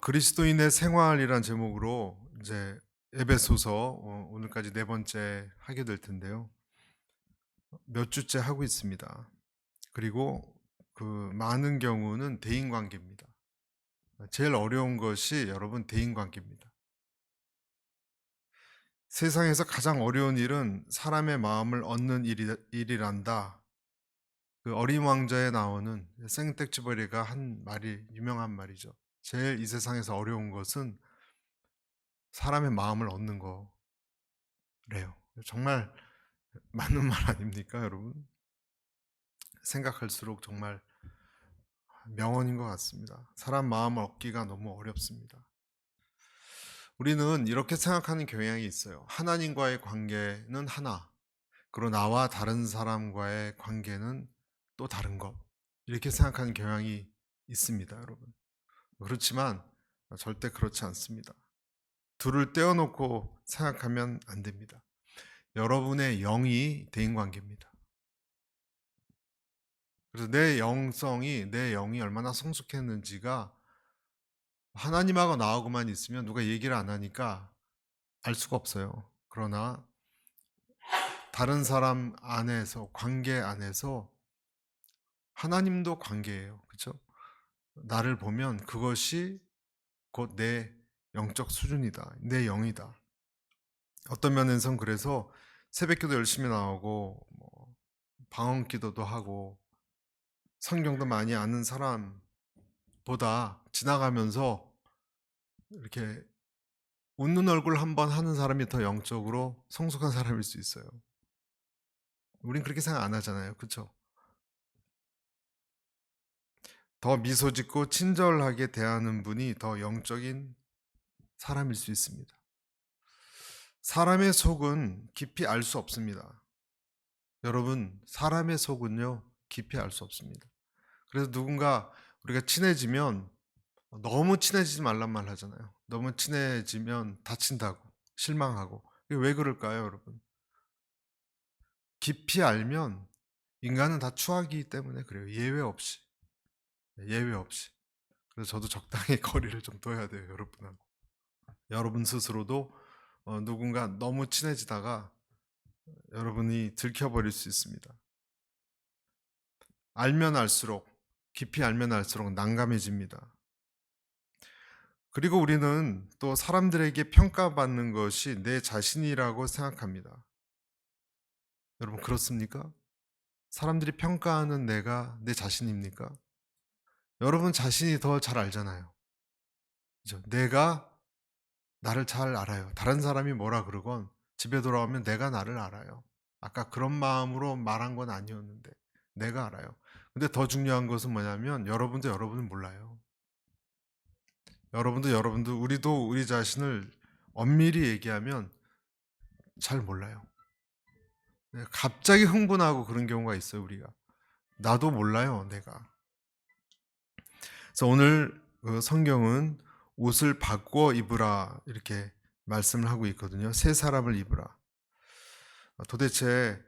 그리스도인의 생활이란 제목으로 이제 에베소서 오늘까지 네 번째 하게 될 텐데요. 몇 주째 하고 있습니다. 그리고 그 많은 경우는 대인 관계입니다. 제일 어려운 것이 여러분 대인 관계입니다. 세상에서 가장 어려운 일은 사람의 마음을 얻는 일이란다. 그 어린 왕자에 나오는 생텍쥐버리가 한 말이 유명한 말이죠. 제일 이 세상에서 어려운 것은 사람의 마음을 얻는 거래요. 정말 맞는 말 아닙니까, 여러분? 생각할수록 정말 명언인 것 같습니다. 사람 마음을 얻기가 너무 어렵습니다. 우리는 이렇게 생각하는 경향이 있어요. 하나님과의 관계는 하나, 그리고 나와 다른 사람과의 관계는 또 다른 것. 이렇게 생각하는 경향이 있습니다, 여러분. 그렇지만 절대 그렇지 않습니다. 둘을 떼어놓고 생각하면 안 됩니다. 여러분의 영이 대인관계입니다. 그래서 내 영이 얼마나 성숙했는지가 하나님하고 나하고만 있으면 누가 얘기를 안 하니까 알 수가 없어요. 그러나 다른 사람 안에서, 관계 안에서 하나님도 관계예요. 그렇죠? 나를 보면 그것이 곧 내 영적 수준이다. 내 영이다. 어떤 면에선 그래서 새벽기도 열심히 나오고 방언 기도도 하고 성경도 많이 아는 사람보다 지나가면서 이렇게 웃는 얼굴 한 번 하는 사람이 더 영적으로 성숙한 사람일 수 있어요. 우린 그렇게 생각 안 하잖아요. 그렇죠? 더 미소 짓고 친절하게 대하는 분이 더 영적인 사람일 수 있습니다. 사람의 속은 깊이 알 수 없습니다. 여러분, 사람의 속은요, 깊이 알 수 없습니다. 그래서 누군가 우리가 친해지면 너무 친해지지 말란 말 하잖아요. 너무 친해지면 다친다고, 실망하고. 이게 왜 그럴까요, 여러분? 깊이 알면 인간은 다 추하기 때문에 그래요. 예외 없이. 예외 없이. 그래서 저도 적당히 거리를 좀 둬야 돼요, 여러분하고. 여러분 스스로도 누군가 너무 친해지다가 여러분이 들켜버릴 수 있습니다. 알면 알수록, 깊이 알면 알수록 난감해집니다. 그리고 우리는 또 사람들에게 평가받는 것이 내 자신이라고 생각합니다. 여러분 그렇습니까? 사람들이 평가하는 내가 내 자신입니까? 여러분 자신이 더 잘 알잖아요. 그죠? 내가 나를 잘 알아요. 다른 사람이 뭐라 그러건 집에 돌아오면 내가 나를 알아요. 아까 그런 마음으로 말한 건 아니었는데 내가 알아요. 근데 더 중요한 것은 뭐냐면 여러분도 여러분을 몰라요. 우리도 우리 자신을 엄밀히 얘기하면 잘 몰라요. 갑자기 흥분하고 그런 경우가 있어요, 우리가. 나도 몰라요, 내가. 그래서 오늘 성경은 옷을 바꿔 입으라 이렇게 말씀을 하고 있거든요. 새 사람을 입으라. 도대체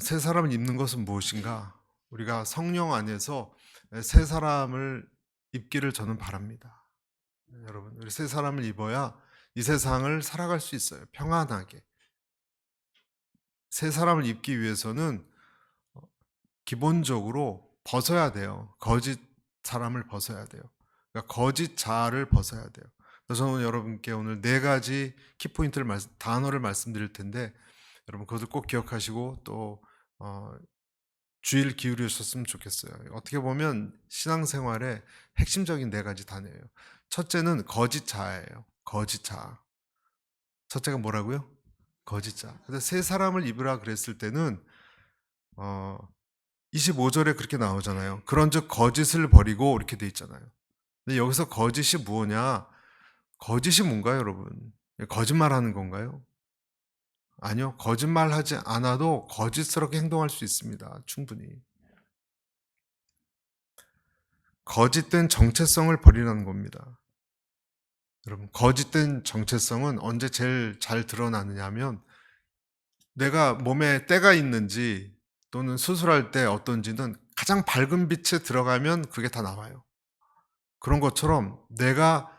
새 사람을 입는 것은 무엇인가? 우리가 성령 안에서 새 사람을 입기를 저는 바랍니다. 여러분, 우리 새 사람을 입어야 이 세상을 살아갈 수 있어요. 평안하게. 새 사람을 입기 위해서는 기본적으로 벗어야 돼요. 거짓 사람을 벗어야 돼요. 그러니까 거짓 자아를 벗어야 돼요. 그래서 저는 여러분께 오늘 네 가지 키포인트를 단어를 말씀드릴 텐데 여러분 그것을 꼭 기억하시고 또 주의를 기울이셨으면 좋겠어요. 어떻게 보면 신앙생활의 핵심적인 네 가지 단어예요. 첫째는 거짓 자아예요. 거짓 자아. 첫째가 뭐라고요? 거짓 자아. 그래서 새 사람을 입으라 그랬을 때는 25절에 그렇게 나오잖아요. 그런즉 거짓을 버리고 이렇게 돼 있잖아요. 근데 여기서 거짓이 무엇냐? 거짓이 뭔가요, 여러분? 거짓말하는 건가요? 아니요. 거짓말하지 않아도 거짓스럽게 행동할 수 있습니다. 충분히. 거짓된 정체성을 버리라는 겁니다. 여러분, 거짓된 정체성은 언제 제일 잘 드러나느냐 하면 내가 몸에 때가 있는지 또는 수술할 때 어떤지는 가장 밝은 빛에 들어가면 그게 다 나와요. 그런 것처럼 내가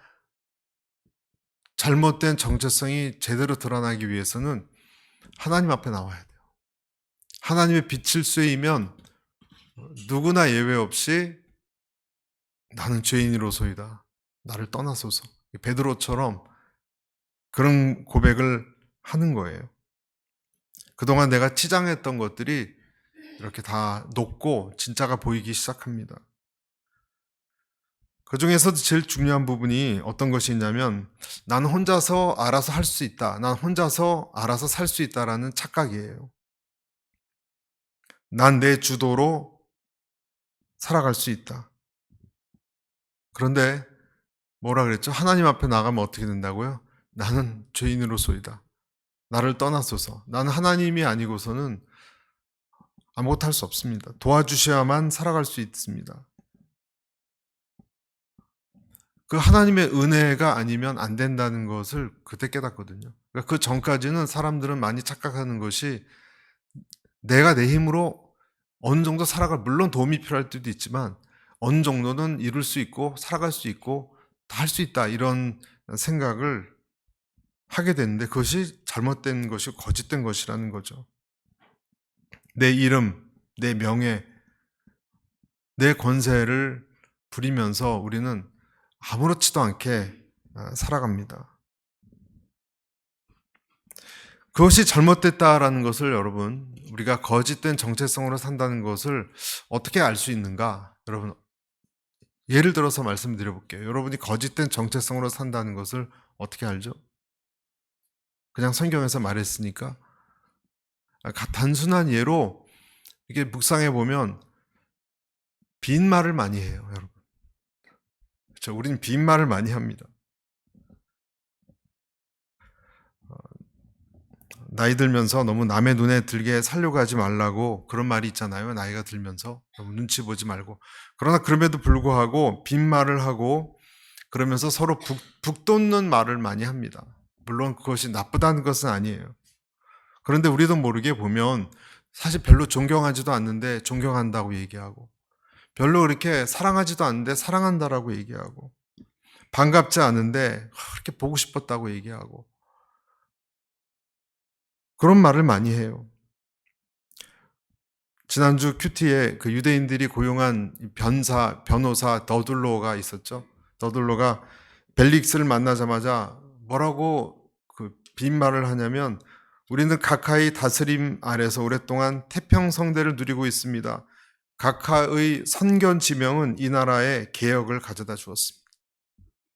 잘못된 정체성이 제대로 드러나기 위해서는 하나님 앞에 나와야 돼요. 하나님의 빛을 쐬이면 누구나 예외 없이 나는 죄인으로소이다. 나를 떠나소서. 베드로처럼 그런 고백을 하는 거예요. 그동안 내가 치장했던 것들이 이렇게 다 녹고 진짜가 보이기 시작합니다. 그 중에서도 제일 중요한 부분이 어떤 것이 있냐면 나는 혼자서 알아서 할 수 있다. 난 혼자서 알아서 살 수 있다라는 착각이에요. 난 내 주도로 살아갈 수 있다. 그런데 뭐라 그랬죠? 하나님 앞에 나가면 어떻게 된다고요? 나는 죄인으로소이다. 나를 떠나소서. 나는 하나님이 아니고서는 아무것도 할 수 없습니다. 도와주셔야만 살아갈 수 있습니다. 그 하나님의 은혜가 아니면 안 된다는 것을 그때 깨닫거든요. 그러니까 그 전까지는 사람들은 많이 착각하는 것이 내가 내 힘으로 어느 정도 살아갈, 물론 도움이 필요할 때도 있지만 어느 정도는 이룰 수 있고 살아갈 수 있고 다 할 수 있다 이런 생각을 하게 되는데 그것이 잘못된 것이 거짓된 것이라는 거죠. 내 이름, 내 명예, 내 권세를 부리면서 우리는 아무렇지도 않게 살아갑니다. 그것이 잘못됐다라는 것을 여러분, 우리가 거짓된 정체성으로 산다는 것을 어떻게 알 수 있는가? 여러분, 예를 들어서 말씀드려 볼게요. 여러분이 거짓된 정체성으로 산다는 것을 어떻게 알죠? 그냥 성경에서 말했으니까. 단순한 예로 이게 묵상해 보면 빈말을 많이 해요, 여러분. 그렇죠? 우리는 빈말을 많이 합니다. 나이 들면서 너무 남의 눈에 들게 살려고 하지 말라고 그런 말이 있잖아요. 나이가 들면서 너무 눈치 보지 말고. 그러나 그럼에도 불구하고 빈말을 하고 그러면서 서로 북돋는 말을 많이 합니다. 물론 그것이 나쁘다는 것은 아니에요. 그런데 우리도 모르게 보면 사실 별로 존경하지도 않는데 존경한다고 얘기하고 별로 그렇게 사랑하지도 않는데 사랑한다라고 얘기하고 반갑지 않은데 그렇게 보고 싶었다고 얘기하고 그런 말을 많이 해요. 지난주 큐티에 그 유대인들이 고용한 변호사 더둘로가 있었죠. 더둘로가 벨릭스를 만나자마자 뭐라고 그 빈말을 하냐면 우리는 각하의 다스림 아래서 오랫동안 태평성대를 누리고 있습니다. 각하의 선견 지명은 이 나라에 개혁을 가져다 주었습니다.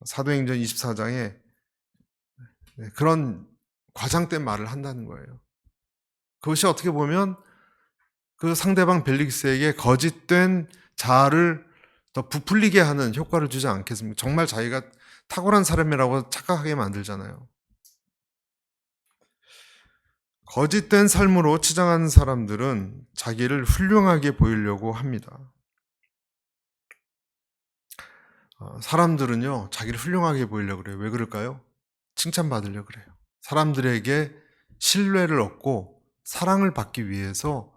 사도행전 24장에 그런 과장된 말을 한다는 거예요. 그것이 어떻게 보면 그 상대방 벨릭스에게 거짓된 자아를 더 부풀리게 하는 효과를 주지 않겠습니까? 정말 자기가 탁월한 사람이라고 착각하게 만들잖아요. 거짓된 삶으로 치장하는 사람들은 자기를 훌륭하게 보이려고 합니다. 사람들은요, 자기를 훌륭하게 보이려고 그래요. 왜 그럴까요? 칭찬받으려고 그래요. 사람들에게 신뢰를 얻고 사랑을 받기 위해서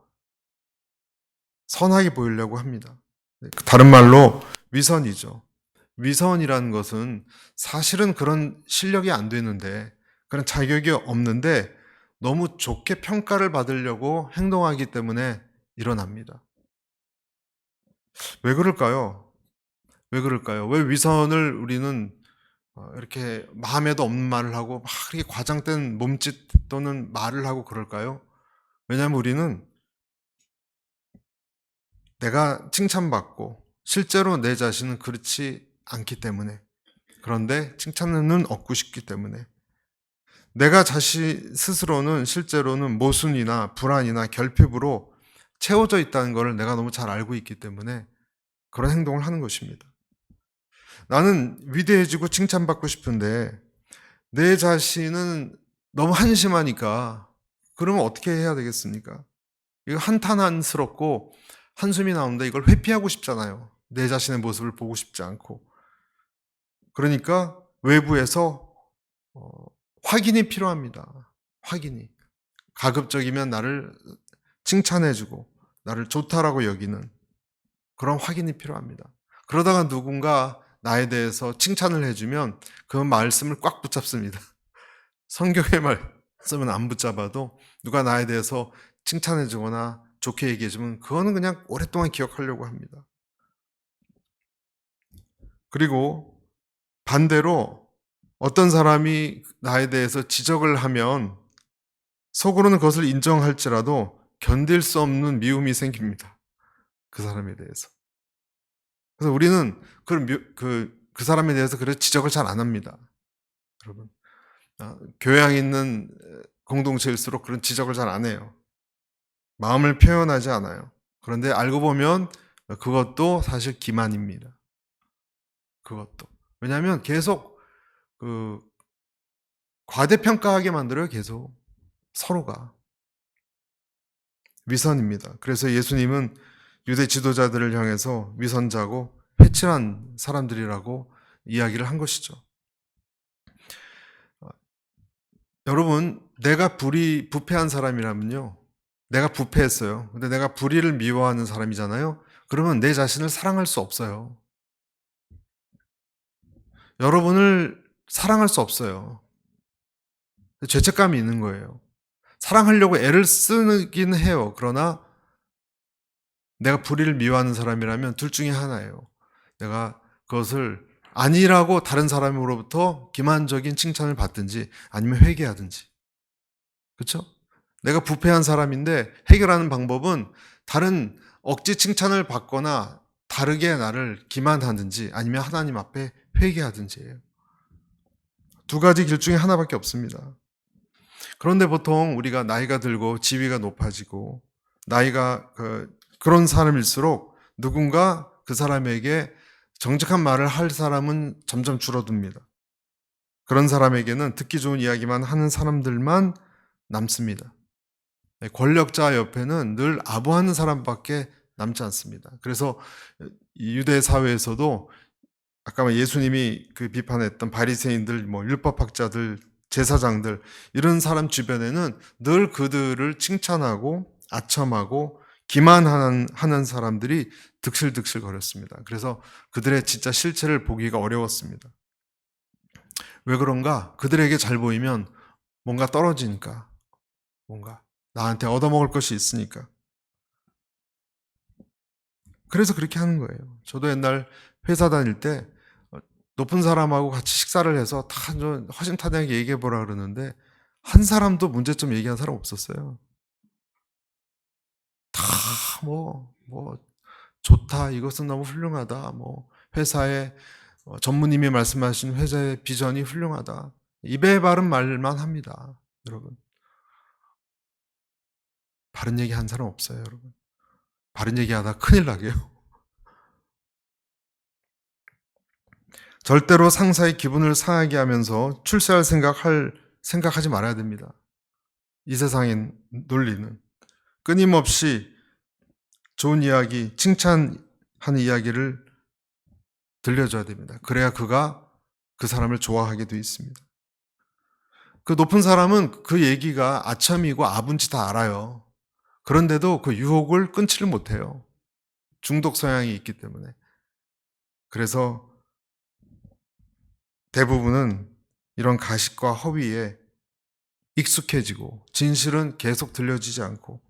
선하게 보이려고 합니다. 다른 말로 위선이죠. 위선이라는 것은 사실은 그런 실력이 안 되는데, 그런 자격이 없는데 너무 좋게 평가를 받으려고 행동하기 때문에 일어납니다. 왜 그럴까요? 왜 그럴까요? 왜 위선을 우리는 이렇게 마음에도 없는 말을 하고 막 이렇게 과장된 몸짓 또는 말을 하고 그럴까요? 왜냐하면 우리는 내가 칭찬받고 실제로 내 자신은 그렇지 않기 때문에 그런데 칭찬은 얻고 싶기 때문에 내가 스스로는 실제로는 모순이나 불안이나 결핍으로 채워져 있다는 것을 내가 너무 잘 알고 있기 때문에 그런 행동을 하는 것입니다. 나는 위대해지고 칭찬받고 싶은데 내 자신은 너무 한심하니까 그러면 어떻게 해야 되겠습니까? 이거 한탄스럽고 한숨이 나오는데 이걸 회피하고 싶잖아요. 내 자신의 모습을 보고 싶지 않고. 그러니까 외부에서 확인이 필요합니다. 확인이. 가급적이면 나를 칭찬해주고 나를 좋다라고 여기는 그런 확인이 필요합니다. 그러다가 누군가 나에 대해서 칭찬을 해주면 그 말씀을 꽉 붙잡습니다. 성경의 말씀은 안 붙잡아도 누가 나에 대해서 칭찬해주거나 좋게 얘기해주면 그거는 그냥 오랫동안 기억하려고 합니다. 그리고 반대로 어떤 사람이 나에 대해서 지적을 하면 속으로는 그것을 인정할지라도 견딜 수 없는 미움이 생깁니다. 그 사람에 대해서. 그래서 우리는 그 사람에 대해서 그래 지적을 잘 안 합니다. 여러분. 교양 있는 공동체일수록 그런 지적을 잘 안 해요. 마음을 표현하지 않아요. 그런데 알고 보면 그것도 사실 기만입니다. 그것도. 왜냐하면 계속 과대평가하게 만들어요. 계속. 서로가. 위선입니다. 그래서 예수님은 유대 지도자들을 향해서 위선자고 회칠한 사람들이라고 이야기를 한 것이죠. 여러분, 내가 부패한 사람이라면요. 내가 부패했어요. 근데 내가 불의를 미워하는 사람이잖아요. 그러면 내 자신을 사랑할 수 없어요. 여러분을 사랑할 수 없어요. 죄책감이 있는 거예요. 사랑하려고 애를 쓰긴 해요. 그러나 내가 불의를 미워하는 사람이라면 둘 중에 하나예요. 내가 그것을 아니라고 다른 사람으로부터 기만적인 칭찬을 받든지 아니면 회개하든지. 그렇죠? 내가 부패한 사람인데 해결하는 방법은 다른 억지 칭찬을 받거나 다르게 나를 기만하든지 아니면 하나님 앞에 회개하든지예요. 두 가지 길 중에 하나밖에 없습니다. 그런데 보통 우리가 나이가 들고 지위가 높아지고 나이가 그런 사람일수록 누군가 그 사람에게 정직한 말을 할 사람은 점점 줄어듭니다. 그런 사람에게는 듣기 좋은 이야기만 하는 사람들만 남습니다. 권력자 옆에는 늘 아부하는 사람밖에 남지 않습니다. 그래서 유대 사회에서도 아까 예수님이 비판했던 바리새인들, 율법학자들, 제사장들 이런 사람 주변에는 늘 그들을 칭찬하고 아첨하고 기만하는 사람들이 득실득실 거렸습니다. 그래서 그들의 진짜 실체를 보기가 어려웠습니다. 왜 그런가? 그들에게 잘 보이면 뭔가 떨어지니까, 뭔가 나한테 얻어먹을 것이 있으니까. 그래서 그렇게 하는 거예요. 저도 옛날 회사 다닐 때 높은 사람하고 같이 식사를 해서 다 허심탄회하게 얘기해보라 그러는데 한 사람도 문제점 얘기한 사람 없었어요. 다 좋다, 이것은 너무 훌륭하다, 회사의 전무님이 말씀하신 회사의 비전이 훌륭하다. 입에 바른 말만 합니다. 여러분. 바른 얘기 한 사람 없어요, 여러분. 바른 얘기 하다 큰일 나게요. 절대로 상사의 기분을 상하게 하면서 출세할 생각하지 말아야 됩니다. 이 세상의 논리는. 끊임없이 좋은 이야기, 칭찬하는 이야기를 들려줘야 됩니다. 그래야 그가 그 사람을 좋아하게 돼 있습니다. 그 높은 사람은 그 얘기가 아첨이고 아분지 다 알아요. 그런데도 그 유혹을 끊지를 못해요. 중독 성향이 있기 때문에. 그래서 대부분은 이런 가식과 허위에 익숙해지고 진실은 계속 들려지지 않고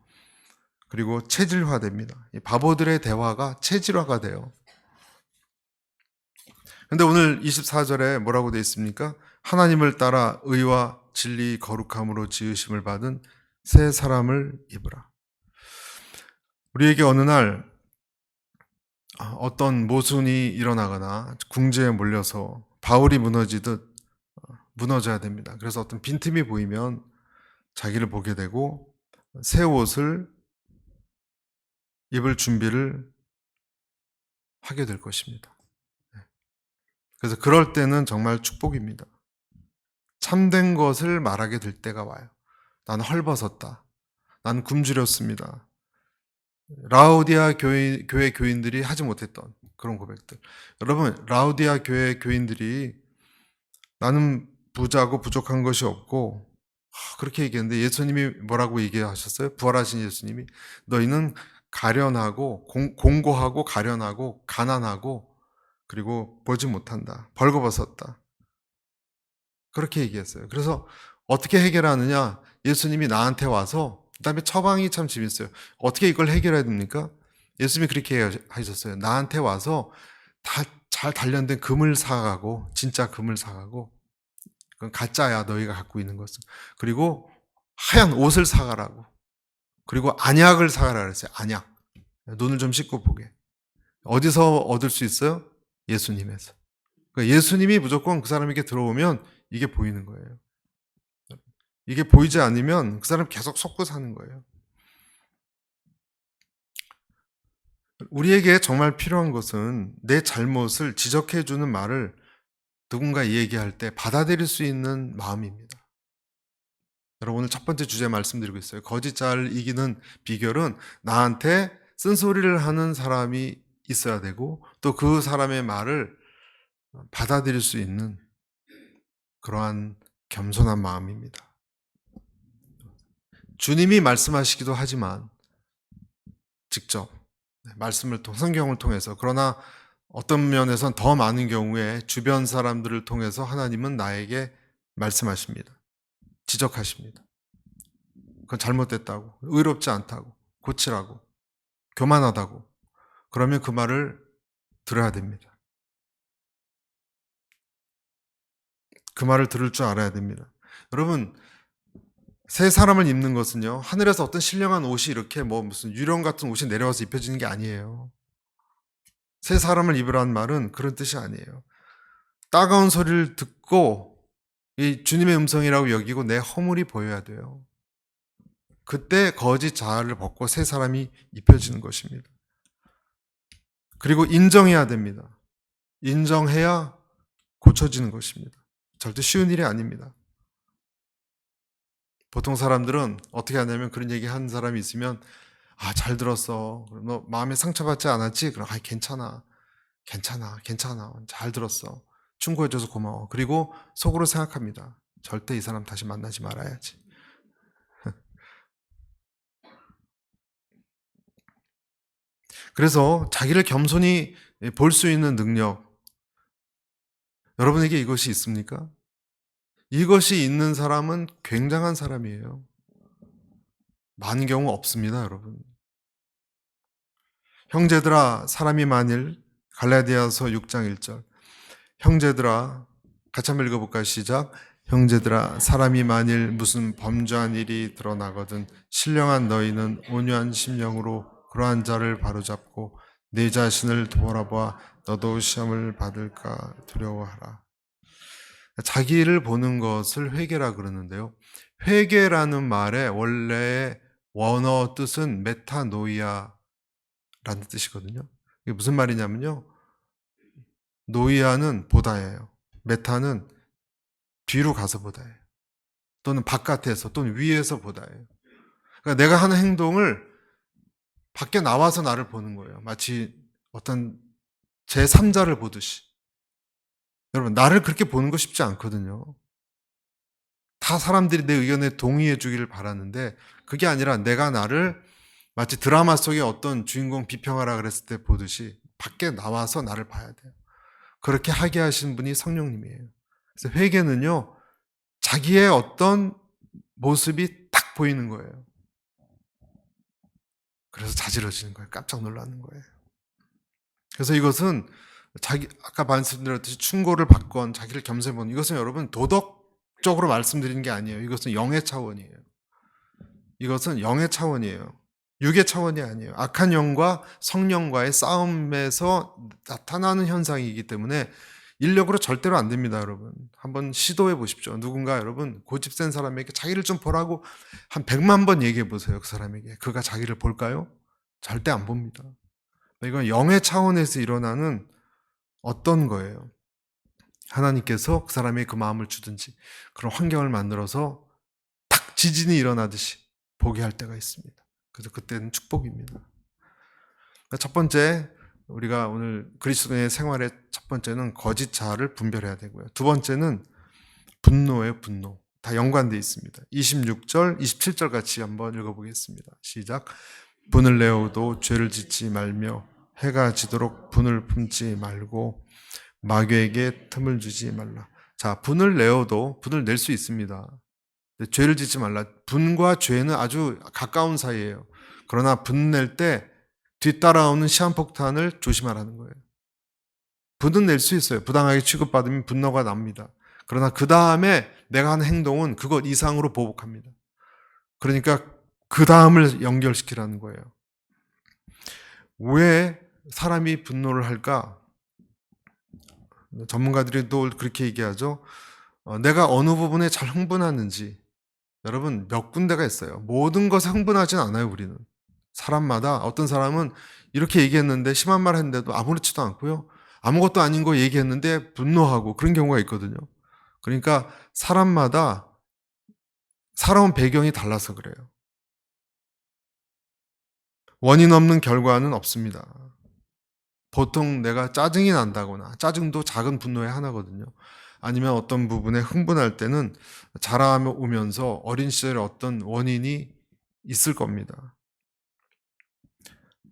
그리고 체질화됩니다. 바보들의 대화가 체질화가 돼요. 근데 오늘 24절에 뭐라고 되어 있습니까? 하나님을 따라 의와 진리 거룩함으로 지으심을 받은 새 사람을 입으라. 우리에게 어느 날 어떤 모순이 일어나거나 궁지에 몰려서 바울이 무너지듯 무너져야 됩니다. 그래서 어떤 빈틈이 보이면 자기를 보게 되고 새 옷을 입을 준비를 하게 될 것입니다. 그래서 그럴 때는 정말 축복입니다. 참된 것을 말하게 될 때가 와요. 나는 헐벗었다. 나는 굶주렸습니다. 라우디아 교회 교인들이 하지 못했던 그런 고백들. 여러분, 라우디아 교회 교인들이 나는 부자고 부족한 것이 없고 그렇게 얘기했는데 예수님이 뭐라고 얘기하셨어요? 부활하신 예수님이 너희는 가련하고 공고하고 가련하고 가난하고 그리고 보지 못한다. 벌거벗었다. 그렇게 얘기했어요. 그래서 어떻게 해결하느냐? 예수님이 나한테 와서, 그다음에 처방이 참 재밌어요. 어떻게 이걸 해결해야 됩니까? 예수님이 그렇게 하셨어요. 나한테 와서 다 잘 단련된 금을 사가고, 진짜 금을 사가고, 그건 가짜야, 너희가 갖고 있는 것은. 그리고 하얀 옷을 사가라고. 그리고 안약을 사가라 그랬어요. 안약. 눈을 좀 씻고 보게. 어디서 얻을 수 있어요? 예수님에서. 그러니까 예수님이 무조건 그 사람에게 들어오면 이게 보이는 거예요. 이게 보이지 않으면 그 사람 계속 속고 사는 거예요. 우리에게 정말 필요한 것은 내 잘못을 지적해주는 말을 누군가 얘기할 때 받아들일 수 있는 마음입니다. 여러분, 오늘 첫 번째 주제 말씀드리고 있어요. 거짓 자를 이기는 비결은 나한테 쓴소리를 하는 사람이 있어야 되고, 또 그 사람의 말을 받아들일 수 있는 그러한 겸손한 마음입니다. 주님이 말씀하시기도 하지만 직접 말씀을 성경을 통해서, 그러나 어떤 면에선 더 많은 경우에 주변 사람들을 통해서 하나님은 나에게 말씀하십니다. 지적하십니다. 그건 잘못됐다고, 의롭지 않다고, 고치라고, 교만하다고. 그러면 그 말을 들어야 됩니다. 그 말을 들을 줄 알아야 됩니다. 여러분, 새 사람을 입는 것은요, 하늘에서 어떤 신령한 옷이 이렇게 무슨 유령 같은 옷이 내려와서 입혀지는 게 아니에요. 새 사람을 입으라는 말은 그런 뜻이 아니에요. 따가운 소리를 듣고 이 주님의 음성이라고 여기고 내 허물이 보여야 돼요. 그때 거짓 자아를 벗고 새 사람이 입혀지는 것입니다. 그리고 인정해야 됩니다. 인정해야 고쳐지는 것입니다. 절대 쉬운 일이 아닙니다. 보통 사람들은 어떻게 하냐면, 그런 얘기 하는 사람이 있으면, 잘 들었어. 너 마음에 상처받지 않았지? 그럼 괜찮아. 잘 들었어. 충고해줘서 고마워. 그리고 속으로 생각합니다. 절대 이 사람 다시 만나지 말아야지. 그래서 자기를 겸손히 볼 수 있는 능력, 여러분에게 이것이 있습니까? 이것이 있는 사람은 굉장한 사람이에요. 많은 경우 없습니다, 여러분. 형제들아, 사람이 만일, 갈라디아서 6장 1절. 형제들아, 같이 한번 읽어볼까요? 시작. 형제들아, 사람이 만일 무슨 범죄한 일이 드러나거든 신령한 너희는 온유한 심령으로 그러한 자를 바로잡고 내 자신을 돌아보아 너도 시험을 받을까 두려워하라. 자기를 보는 것을 회개라 그러는데요. 회개라는 말의 원래의 원어 뜻은 메타노이아라는 뜻이거든요. 이게 무슨 말이냐면요. 노이아는 보다예요. 메타는 뒤로 가서 보다예요. 또는 바깥에서 또는 위에서 보다예요. 그러니까 내가 하는 행동을 밖에 나와서 나를 보는 거예요. 마치 어떤 제3자를 보듯이. 여러분, 나를 그렇게 보는 거 쉽지 않거든요. 다 사람들이 내 의견에 동의해 주기를 바라는데, 그게 아니라 내가 나를 마치 드라마 속의 어떤 주인공 비평하라 그랬을 때 보듯이 밖에 나와서 나를 봐야 돼요. 그렇게 하게 하신 분이 성령님이에요. 그래서 회개는요, 자기의 어떤 모습이 딱 보이는 거예요. 그래서 자지러지는 거예요. 깜짝 놀라는 거예요. 그래서 이것은 아까 말씀드렸듯이 충고를 받건 자기를 겸손해보는, 이것은 여러분 도덕적으로 말씀드리는 게 아니에요. 이것은 영의 차원이에요. 이것은 영의 차원이에요. 육의 차원이 아니에요. 악한 영과 성령과의 싸움에서 나타나는 현상이기 때문에 인력으로 절대로 안 됩니다, 여러분. 한번 시도해 보십시오. 누군가 여러분 고집센 사람에게 자기를 좀 보라고 한 100만 번 얘기해 보세요. 그 사람에게. 그가 자기를 볼까요? 절대 안 봅니다. 이건 영의 차원에서 일어나는 어떤 거예요. 하나님께서 그 사람의 그 마음을 주든지 그런 환경을 만들어서 탁 지진이 일어나듯이 보게 할 때가 있습니다. 그래서 그때는 축복입니다. 첫 번째, 우리가 오늘 그리스도의 생활의 첫 번째는 거짓 자아를 분별해야 되고요. 두 번째는 분노예요, 분노. 다 연관되어 있습니다. 26절, 27절 같이 한번 읽어보겠습니다. 시작. 분을 내어도 죄를 짓지 말며 해가 지도록 분을 품지 말고 마귀에게 틈을 주지 말라. 자, 분을 내어도 분을 낼 수 있습니다. 죄를 짓지 말라. 분과 죄는 아주 가까운 사이예요. 그러나 분 낼 때 뒤따라오는 시한폭탄을 조심하라는 거예요. 분은 낼 수 있어요. 부당하게 취급받으면 분노가 납니다. 그러나 그 다음에 내가 하는 행동은 그것 이상으로 보복합니다. 그러니까 그 다음을 연결시키라는 거예요. 왜 사람이 분노를 할까? 전문가들이 또 그렇게 얘기하죠. 내가 어느 부분에 잘 흥분하는지. 여러분, 몇 군데가 있어요. 모든 것에 흥분하진 않아요, 우리는. 사람마다 어떤 사람은 이렇게 얘기했는데 심한 말 했는데도 아무렇지도 않고요. 아무것도 아닌 거 얘기했는데 분노하고 그런 경우가 있거든요. 그러니까 사람마다 살아온 배경이 달라서 그래요. 원인 없는 결과는 없습니다. 보통 내가 짜증이 난다거나 짜증도 작은 분노의 하나거든요. 아니면 어떤 부분에 흥분할 때는 자라오면서 어린 시절에 어떤 원인이 있을 겁니다.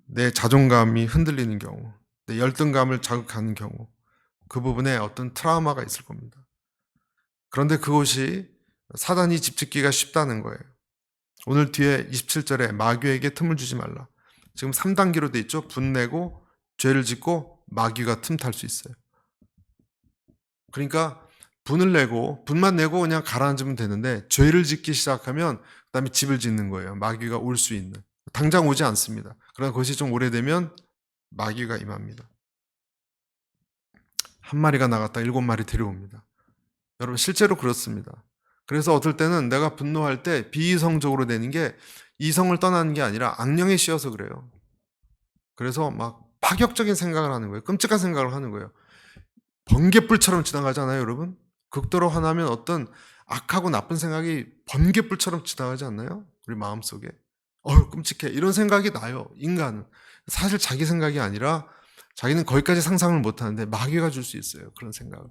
내 자존감이 흔들리는 경우, 내 열등감을 자극하는 경우, 그 부분에 어떤 트라우마가 있을 겁니다. 그런데 그것이 사단이 집짓기가 쉽다는 거예요. 오늘 뒤에 27절에 마귀에게 틈을 주지 말라. 지금 3단계로 돼 있죠. 분내고 죄를 짓고 마귀가 틈탈 수 있어요. 그러니까 분을 내고 분만 내고 그냥 가라앉으면 되는데 죄를 짓기 시작하면 그다음에 집을 짓는 거예요. 마귀가 올 수 있는. 당장 오지 않습니다. 그러나 그것이 좀 오래되면 마귀가 임합니다. 한 마리가 나갔다 7마리 데려옵니다. 여러분 실제로 그렇습니다. 그래서 어떨 때는 내가 분노할 때 비이성적으로 되는 게 이성을 떠나는 게 아니라 악령에 씌어서 그래요. 그래서 막 파격적인 생각을 하는 거예요. 끔찍한 생각을 하는 거예요. 번갯불처럼 지나가잖아요, 여러분. 극도로 화나면 어떤 악하고 나쁜 생각이 번갯불처럼 지나가지 않나요? 우리 마음속에. 끔찍해. 이런 생각이 나요, 인간은. 사실 자기 생각이 아니라 자기는 거기까지 상상을 못 하는데 마귀가 줄 수 있어요, 그런 생각을.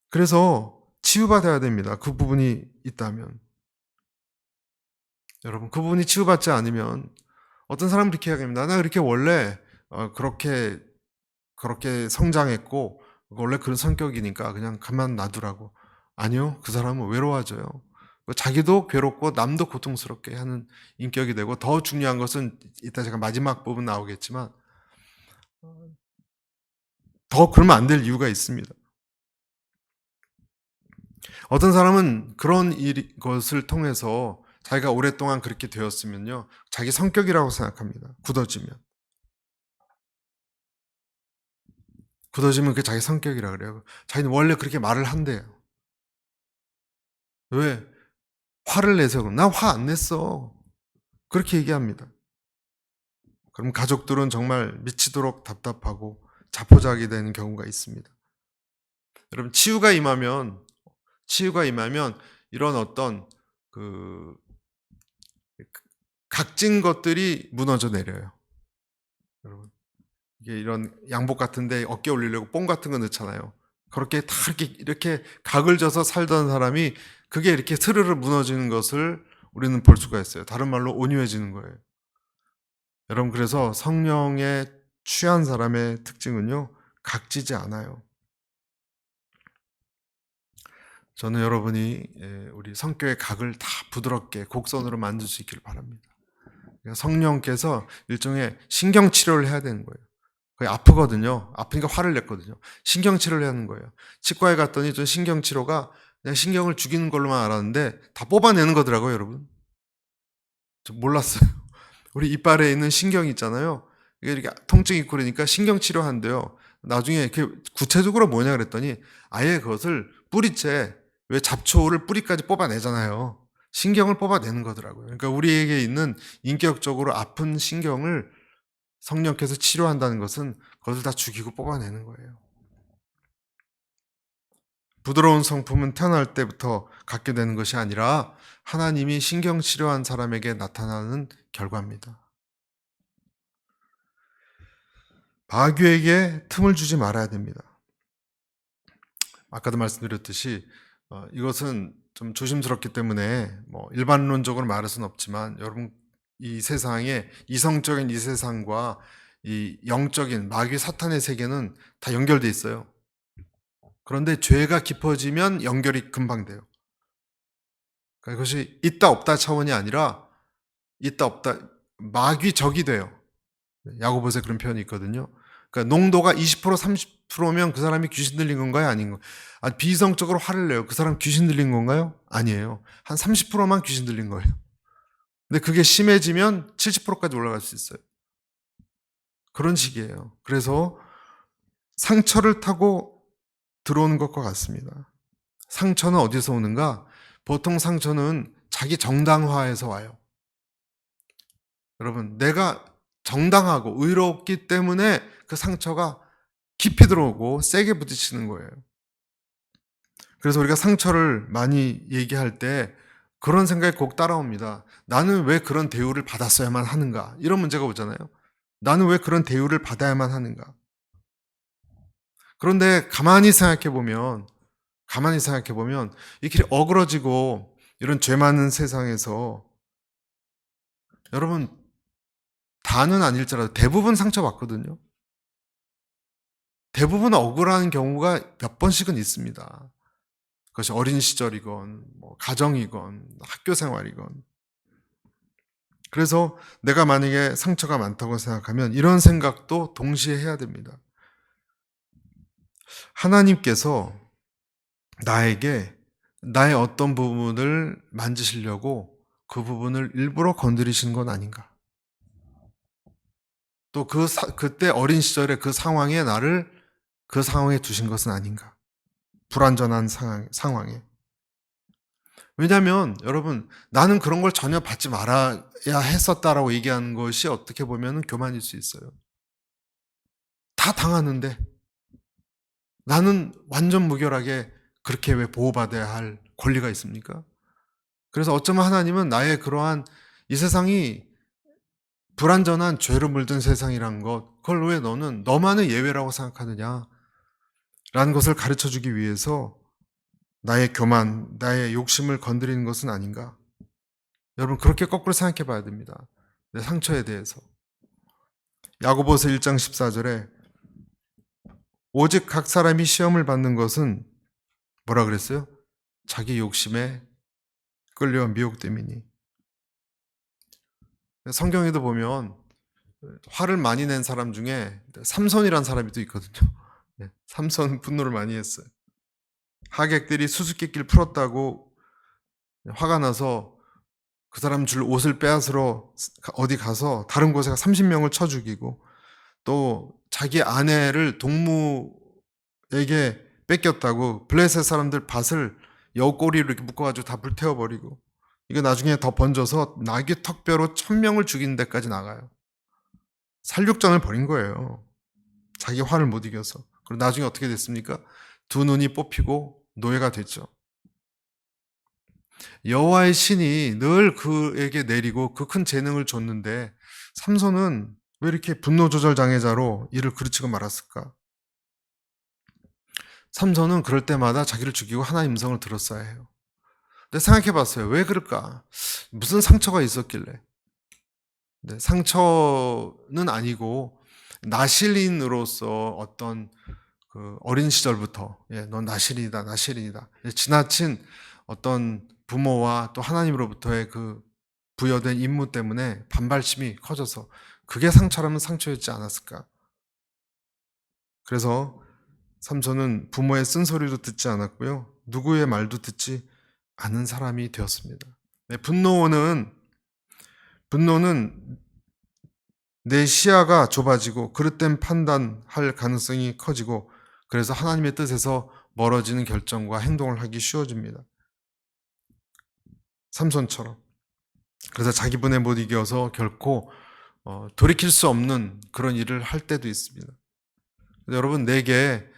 그래서 치유받아야 됩니다. 그 부분이 있다면. 여러분, 그 부분이 치유받지 않으면 어떤 사람은 이렇게 이야기합니다. 나 그렇게 원래 그렇게 성장했고 원래 그런 성격이니까 그냥 가만 놔두라고. 아니요. 그 사람은 외로워져요. 자기도 괴롭고 남도 고통스럽게 하는 인격이 되고 더 중요한 것은 이따 제가 마지막 부분 나오겠지만 더 그러면 안 될 이유가 있습니다. 어떤 사람은 그런 것을 통해서 자기가 오랫동안 그렇게 되었으면요. 자기 성격이라고 생각합니다. 굳어지면. 굳어지면 그게 자기 성격이라 그래요. 자기는 원래 그렇게 말을 한대요. 왜? 화를 내서 그럼. 난 화 안 냈어. 그렇게 얘기합니다. 그럼 가족들은 정말 미치도록 답답하고 자포자기 되는 경우가 있습니다. 여러분 치유가 임하면 이런 어떤 그 각진 것들이 무너져 내려요. 여러분 이게 이런 양복 같은데 어깨 올리려고 뽕 같은 거 넣잖아요. 그렇게 다 이렇게 각을 져서 살던 사람이 그게 이렇게 스르르 무너지는 것을 우리는 볼 수가 있어요. 다른 말로 온유해지는 거예요. 여러분 그래서 성령에 취한 사람의 특징은요. 각지지 않아요. 저는 여러분이 우리 성격의 각을 다 부드럽게 곡선으로 만들 수 있기를 바랍니다. 그러니까 성령께서 일종의 신경치료를 해야 되는 거예요. 거의 아프거든요. 아프니까 화를 냈거든요. 신경치료를 하는 거예요. 치과에 갔더니 좀 신경치료가 그냥 신경을 죽이는 걸로만 알았는데 다 뽑아내는 거더라고요, 여러분. 저 몰랐어요. 우리 이빨에 있는 신경 있잖아요. 이게 이렇게 통증이 있고 그러니까 신경치료한대요. 나중에 이렇게 구체적으로 뭐냐 그랬더니 아예 그것을 뿌리째 왜 잡초를 뿌리까지 뽑아내잖아요. 신경을 뽑아내는 거더라고요. 그러니까 우리에게 있는 인격적으로 아픈 신경을 성령께서 치료한다는 것은 그것을 다 죽이고 뽑아내는 거예요. 부드러운 성품은 태어날 때부터 갖게 되는 것이 아니라 하나님이 신경치료한 사람에게 나타나는 결과입니다. 마귀에게 틈을 주지 말아야 됩니다. 아까도 말씀드렸듯이 이것은 좀 조심스럽기 때문에 뭐 일반론적으로 말할 수는 없지만 여러분 이 세상에 이성적인 이 세상과 이 영적인 마귀 사탄의 세계는 다 연결돼 있어요. 그런데 죄가 깊어지면 연결이 금방 돼요. 그러니까 그것이 있다 없다 차원이 아니라 있다 없다 마귀 적이 돼요. 야고보서에 그런 표현이 있거든요. 그러니까 농도가 20% 30%면 그 사람이 귀신 들린 건가요? 아닌 거. 비이성적으로 화를 내요. 그 사람 귀신 들린 건가요? 아니에요. 한 30%만 귀신 들린 거예요. 근데 그게 심해지면 70%까지 올라갈 수 있어요. 그런 식이에요. 그래서 상처를 타고 들어오는 것과 같습니다. 상처는 어디서 오는가? 보통 상처는 자기 정당화에서 와요. 여러분, 내가 정당하고 의롭기 때문에 그 상처가 깊이 들어오고 세게 부딪히는 거예요. 그래서 우리가 상처를 많이 얘기할 때 그런 생각이 꼭 따라옵니다. 나는 왜 그런 대우를 받았어야만 하는가? 이런 문제가 오잖아요. 나는 왜 그런 대우를 받아야만 하는가? 그런데 가만히 생각해 보면 이렇게 어그러지고 이런 죄 많은 세상에서 여러분 다는 아닐지라도 대부분 상처받거든요. 대부분 억울한 경우가 몇 번씩은 있습니다. 그것이 어린 시절이건 뭐 가정이건 학교 생활이건. 그래서 내가 만약에 상처가 많다고 생각하면 이런 생각도 동시에 해야 됩니다. 하나님께서 나에게 나의 어떤 부분을 만지시려고 그 부분을 일부러 건드리신 건 아닌가? 또 그때 어린 시절의 그 상황에 나를 그 상황에 두신 것은 아닌가? 불완전한 상황에. 왜냐하면 여러분 나는 그런 걸 전혀 받지 말아야 했었다라고 얘기하는 것이 어떻게 보면 교만일 수 있어요. 다 당하는데 나는 완전 무결하게 그렇게 왜 보호받아야 할 권리가 있습니까? 그래서 어쩌면 하나님은 나의 그러한 이 세상이 불완전한 죄로 물든 세상이란 것, 그걸 왜 너는 너만의 예외라고 생각하느냐? 라는 것을 가르쳐 주기 위해서 나의 교만, 나의 욕심을 건드리는 것은 아닌가? 여러분, 그렇게 거꾸로 생각해 봐야 됩니다. 내 상처에 대해서. 야고보서 1장 14절에 오직 각 사람이 시험을 받는 것은 뭐라 그랬어요? 자기 욕심에 끌려 미혹됨이니. 성경에도 보면 화를 많이 낸 사람 중에 삼손이라는 사람이 또 있거든요. 삼손 분노를 많이 했어요. 하객들이 수수께끼를 풀었다고 화가 나서 그 사람 줄 옷을 빼앗으러 어디 가서 다른 곳에 30명을 쳐 죽이고 또 자기 아내를 동무에게 뺏겼다고 블레셋 사람들 밭을 여우꼬리로 이렇게 묶어가지고 다 불태워버리고 이거 나중에 더 번져서 나귀 턱뼈로 1000명을 죽이는 데까지 나가요. 살육전을 벌인 거예요. 자기 화를 못 이겨서. 그리고 나중에 어떻게 됐습니까? 두 눈이 뽑히고 노예가 됐죠. 여호와의 신이 늘 그에게 내리고 그 큰 재능을 줬는데 삼손은 왜 이렇게 분노 조절 장애자로 이를 그르치고 말았을까? 삼손은 그럴 때마다 자기를 죽이고 하나님 음성을 들었어야 해요. 근데 생각해 봤어요. 왜 그럴까? 무슨 상처가 있었길래? 네, 상처는 아니고 나실인으로서 어떤 그 어린 시절부터 넌 나실이다, 나실이다. 지나친 어떤 부모와 또 하나님으로부터의 그 부여된 임무 때문에 반발심이 커져서 그게 상처라면 상처였지 않았을까? 그래서 삼손은 부모의 쓴소리도 듣지 않았고요. 누구의 말도 듣지 않은 사람이 되었습니다. 네, 분노는 내 시야가 좁아지고 그릇된 판단할 가능성이 커지고 그래서 하나님의 뜻에서 멀어지는 결정과 행동을 하기 쉬워집니다. 삼손처럼. 그래서 자기 분에 못 이겨서 결코 돌이킬 수 없는 그런 일을 할 때도 있습니다. 여러분 내게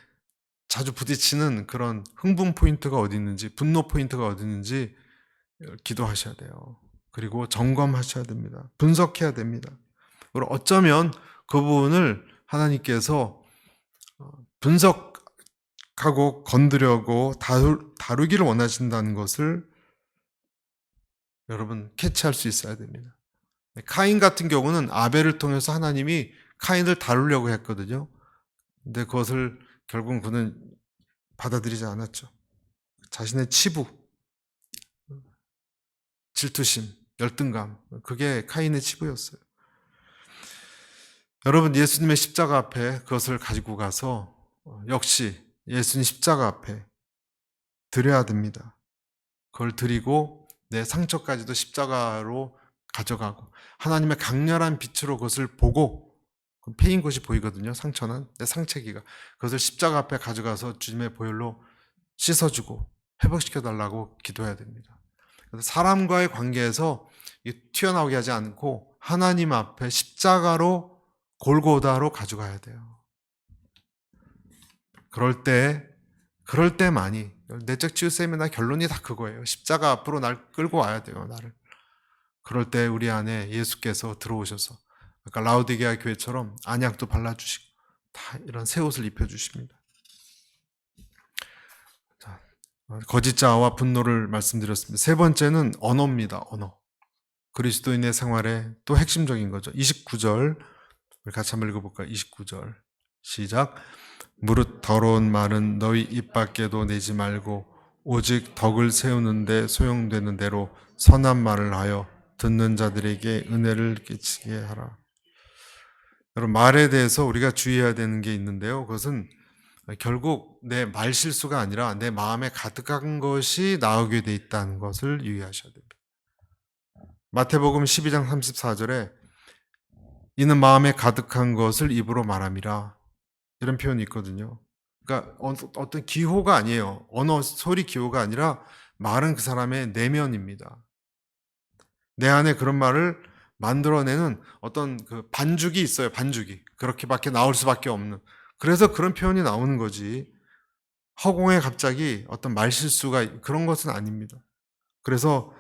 자주 부딪히는 그런 흥분 포인트가 어디 있는지 분노 포인트가 어디 있는지 기도하셔야 돼요. 그리고 점검하셔야 됩니다. 분석해야 됩니다. 그리고 어쩌면 그 부분을 하나님께서 분석하고 건드려고 다루기를 원하신다는 것을 여러분 캐치할 수 있어야 됩니다. 카인 같은 경우는 아벨을 통해서 하나님이 카인을 다루려고 했거든요. 근데 그것을 결국은 그는 받아들이지 않았죠. 자신의 치부, 질투심, 열등감, 그게 카인의 치부였어요. 여러분, 예수님의 십자가 앞에 그것을 가지고 가서 역시 예수님 십자가 앞에 드려야 됩니다. 그걸 드리고 내 상처까지도 십자가로 가져가고 하나님의 강렬한 빛으로 그것을 보고 패인 것이 보이거든요. 상처는 내 상처기가 그것을 십자가 앞에 가져가서 주님의 보혈로 씻어주고 회복시켜 달라고 기도해야 됩니다. 그래서 사람과의 관계에서 튀어나오게 하지 않고 하나님 앞에 십자가로 골고다로 가져가야 돼요. 그럴 때만이 내적 치유 세미나 결론이 다 그거예요. 십자가 앞으로 날 끌고 와야 돼요. 나를. 그럴 때 우리 안에 예수께서 들어오셔서 아까 라우디게아 교회처럼 안약도 발라주시고 다 이런 새 옷을 입혀주십니다. 자, 거짓자와 분노를 말씀드렸습니다. 세 번째는 언어입니다. 언어. 그리스도인의 생활에 또 핵심적인 거죠. 29절 같이 한번 읽어볼까요? 29절 시작. 무릇 더러운 말은 너희 입 밖에도 내지 말고 오직 덕을 세우는데 소용되는 대로 선한 말을 하여 듣는 자들에게 은혜를 끼치게 하라. 여러분, 말에 대해서 우리가 주의해야 되는 게 있는데요. 그것은 결국 내 말 실수가 아니라 내 마음에 가득한 것이 나오게 돼 있다는 것을 유의하셔야 됩니다. 마태복음 12장 34절에 이는 마음에 가득한 것을 입으로 말함이라 이런 표현이 있거든요. 그러니까 어떤 기호가 아니에요. 언어 소리 기호가 아니라 말은 그 사람의 내면입니다. 내 안에 그런 말을 만들어내는 어떤 그 반죽이 있어요. 반죽이 그렇게밖에 나올 수밖에 없는. 그래서 그런 표현이 나오는 거지. 허공에 갑자기 어떤 말실수가 그런 것은 아닙니다. 그래서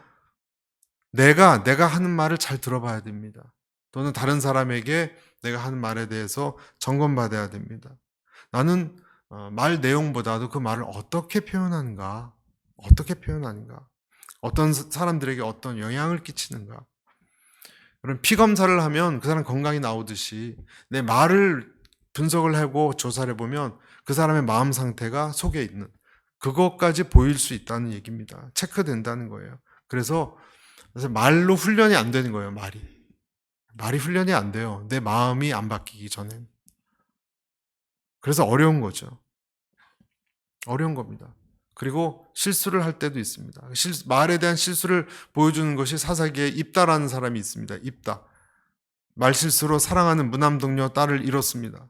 내가 하는 말을 잘 들어봐야 됩니다. 또는 다른 사람에게 내가 하는 말에 대해서 점검받아야 됩니다. 나는 말 내용보다도 그 말을 어떻게 표현하는가, 어떤 사람들에게 어떤 영향을 끼치는가. 그런 피 검사를 하면 그 사람 건강이 나오듯이 내 말을 분석을 하고 조사를 해보면 그 사람의 마음 상태가 속에 있는 그것까지 보일 수 있다는 얘기입니다. 체크된다는 거예요. 그래서 말로 훈련이 안 되는 거예요. 말이 훈련이 안 돼요. 내 마음이 안 바뀌기 전엔. 그래서 어려운 거죠. 어려운 겁니다. 그리고 실수를 할 때도 있습니다. 말에 대한 실수를 보여주는 것이 사사기에 입다라는 사람이 있습니다. 입다. 말실수로 사랑하는 무남동료 딸을 잃었습니다.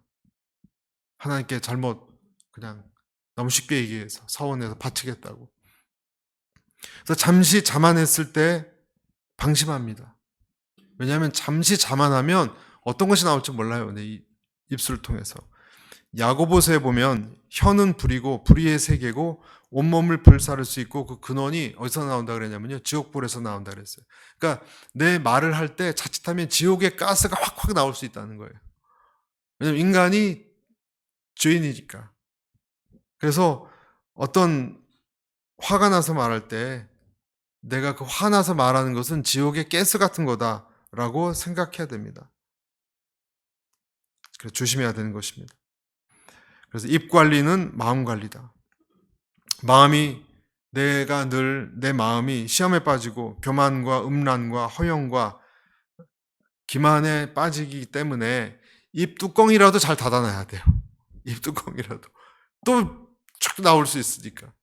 하나님께 잘못 그냥 너무 쉽게 얘기해서 서원해서 바치겠다고. 그래서 잠시 자만했을 때 방심합니다. 왜냐하면 잠시 자만하면 어떤 것이 나올지 몰라요. 내 입술을 통해서. 야고보서에 보면 혀는 불이고 불의의 세계고 온몸을 불사를 수 있고 그 근원이 어디서 나온다 그랬냐면요. 지옥불에서 나온다 그랬어요. 그러니까 내 말을 할 때 자칫하면 지옥의 가스가 확확 나올 수 있다는 거예요. 왜냐하면 인간이 죄인이니까. 그래서 어떤 화가 나서 말할 때 내가 그 화나서 말하는 것은 지옥의 가스 같은 거다라고 생각해야 됩니다. 그래서 조심해야 되는 것입니다. 그래서 입 관리는 마음 관리다. 내가 늘 내 마음이 시험에 빠지고 교만과 음란과 허영과 기만에 빠지기 때문에 입 뚜껑이라도 잘 닫아놔야 돼요. 입 뚜껑이라도. 또 쭉 나올 수 있으니까.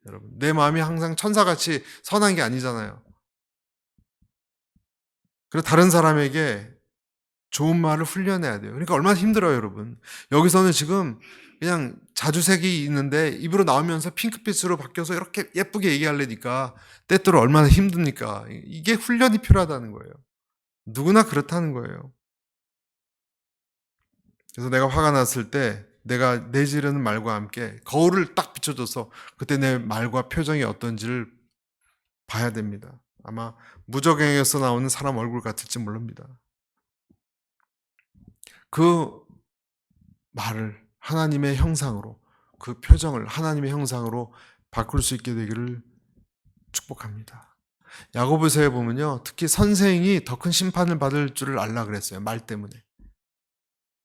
여러분, 내 마음이 항상 천사같이 선한 게 아니잖아요. 그래서 다른 사람에게 좋은 말을 훈련해야 돼요. 그러니까 얼마나 힘들어요, 여러분. 여기서는 지금 그냥 자주색이 있는데 입으로 나오면서 핑크빛으로 바뀌어서 이렇게 예쁘게 얘기하려니까 때때로 얼마나 힘듭니까? 이게 훈련이 필요하다는 거예요. 누구나 그렇다는 거예요. 그래서 내가 화가 났을 때 내가 내지르는 말과 함께 거울을 딱 비춰줘서 그때 내 말과 표정이 어떤지를 봐야 됩니다. 아마 무적행에서 나오는 사람 얼굴 같을지 모릅니다. 그 말을 하나님의 형상으로, 그 표정을 하나님의 형상으로 바꿀 수 있게 되기를 축복합니다. 야고보서에 보면요, 특히 선생이 더 큰 심판을 받을 줄을 알라 그랬어요. 말 때문에.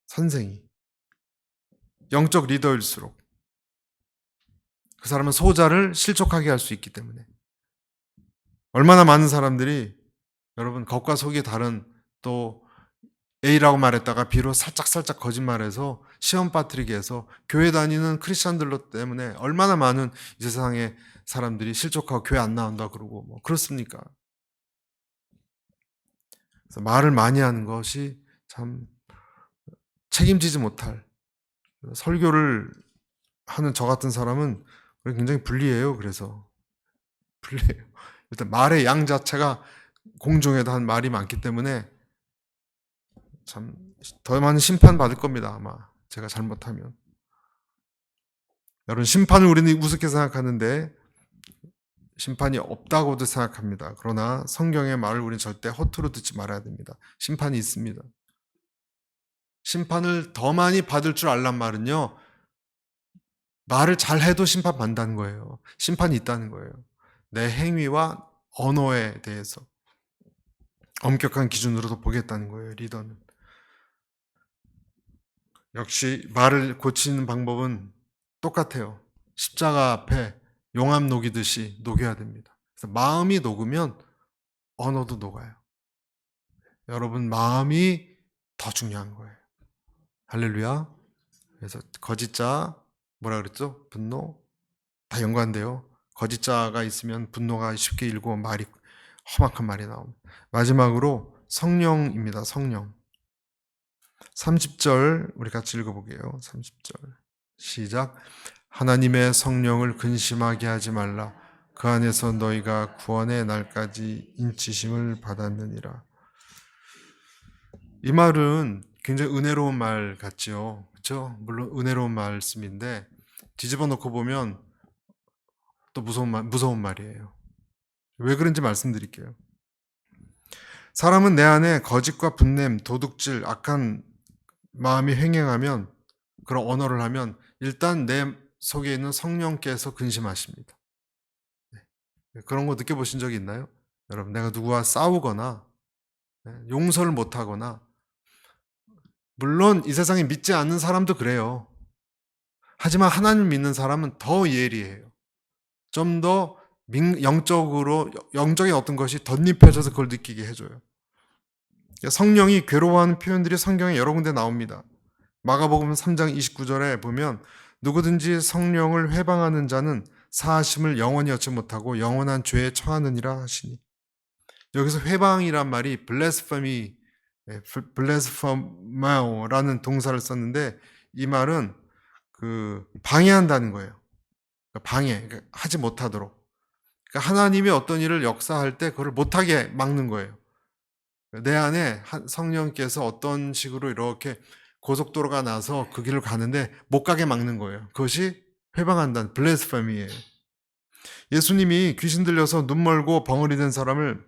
선생이 영적 리더일수록 그 사람은 소자를 실족하게 할 수 있기 때문에. 얼마나 많은 사람들이 여러분 겉과 속이 다른 또 A라고 말했다가 B로 살짝 거짓말해서 시험 빠뜨리게 해서 교회 다니는 크리스천들로 때문에 얼마나 많은 이 세상에 사람들이 실족하고 교회 안 나온다 그러고 뭐 그렇습니까? 그래서 말을 많이 하는 것이 참 책임지지 못할, 설교를 하는 저 같은 사람은 굉장히 불리해요. 그래서 불리해요. 일단 말의 양 자체가 공중에도 한 말이 많기 때문에 참 더 많은 심판 받을 겁니다. 아마 제가 잘못하면. 여러분, 심판을 우리는 우습게 생각하는데 심판이 없다고도 생각합니다. 그러나 성경의 말을 우리는 절대 허투루 듣지 말아야 됩니다. 심판이 있습니다. 심판을 더 많이 받을 줄 알란 말은요, 말을 잘해도 심판받는다는 거예요. 심판이 있다는 거예요. 내 행위와 언어에 대해서 엄격한 기준으로도 보겠다는 거예요, 리더는. 역시 말을 고치는 방법은 똑같아요. 십자가 앞에 용암 녹이듯이 녹여야 됩니다. 그래서 마음이 녹으면 언어도 녹아요. 여러분, 마음이 더 중요한 거예요. 할렐루야. 그래서 거짓자, 뭐라 그랬죠? 분노? 다 연관돼요. 거짓자가 있으면 분노가 쉽게 일고 말이 험악한 말이 나옵니다. 마지막으로 성령입니다. 성령. 30절 우리 같이 읽어보게요. 30절 시작. 하나님의 성령을 근심하게 하지 말라. 그 안에서 너희가 구원의 날까지 인치심을 받았느니라. 이 말은 굉장히 은혜로운 말 같지요. 그렇죠? 물론 은혜로운 말씀인데 뒤집어 놓고 보면 또 무서운 말이에요. 왜 그런지 말씀드릴게요. 사람은 내 안에 거짓과 분냄, 도둑질, 악한 마음이 횡행하면, 그런 언어를 하면 일단 내 속에 있는 성령께서 근심하십니다. 그런 거 느껴보신 적이 있나요? 여러분, 내가 누구와 싸우거나 용서를 못하거나, 물론 이 세상에 믿지 않는 사람도 그래요. 하지만 하나님을 믿는 사람은 더 예리해요. 좀 더 영적인 어떤 것이 덧입혀져서 그걸 느끼게 해줘요. 성령이 괴로워하는 표현들이 성경에 여러 군데 나옵니다. 마가복음 3장 29절에 보면 누구든지 성령을 회방하는 자는 사하심을 영원히 얻지 못하고 영원한 죄에 처하느니라 하시니. 여기서 회방이란 말이 블레스퍼마오라는 동사를 썼는데 이 말은 방해한다는 거예요. 방해, 하지 못하도록. 그러니까 하나님이 어떤 일을 역사할 때 그걸 못하게 막는 거예요. 내 안에 성령께서 어떤 식으로 이렇게 고속도로가 나서 그 길을 가는데 못 가게 막는 거예요. 그것이 회방한다는 블레스퍼미예요. 예수님이 귀신 들려서 눈 멀고 벙어리 된 사람을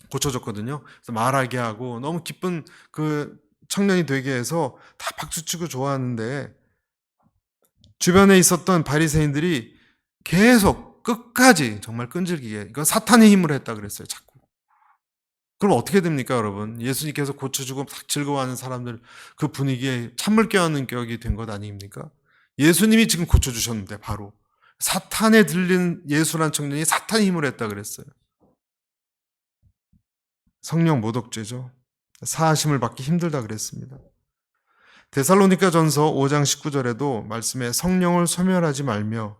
고쳐줬거든요. 그래서 말하게 하고 너무 기쁜 그 청년이 되게 해서 다 박수치고 좋아하는데 주변에 있었던 바리새인들이 계속 끝까지 정말 끈질기게 이거 사탄의 힘으로 했다 그랬어요. 자꾸. 그럼 어떻게 됩니까, 여러분? 예수님께서 고쳐주고 막 즐거워하는 사람들 그 분위기에 찬물 껴안는 격이 된 것 아닙니까? 예수님이 지금 고쳐주셨는데 바로 사탄에 들린 예수란 청년이 사탄의 힘으로 했다 그랬어요. 성령 모독죄죠. 사하심을 받기 힘들다 그랬습니다. 데살로니가 전서 5장 19절에도 말씀에 성령을 소멸하지 말며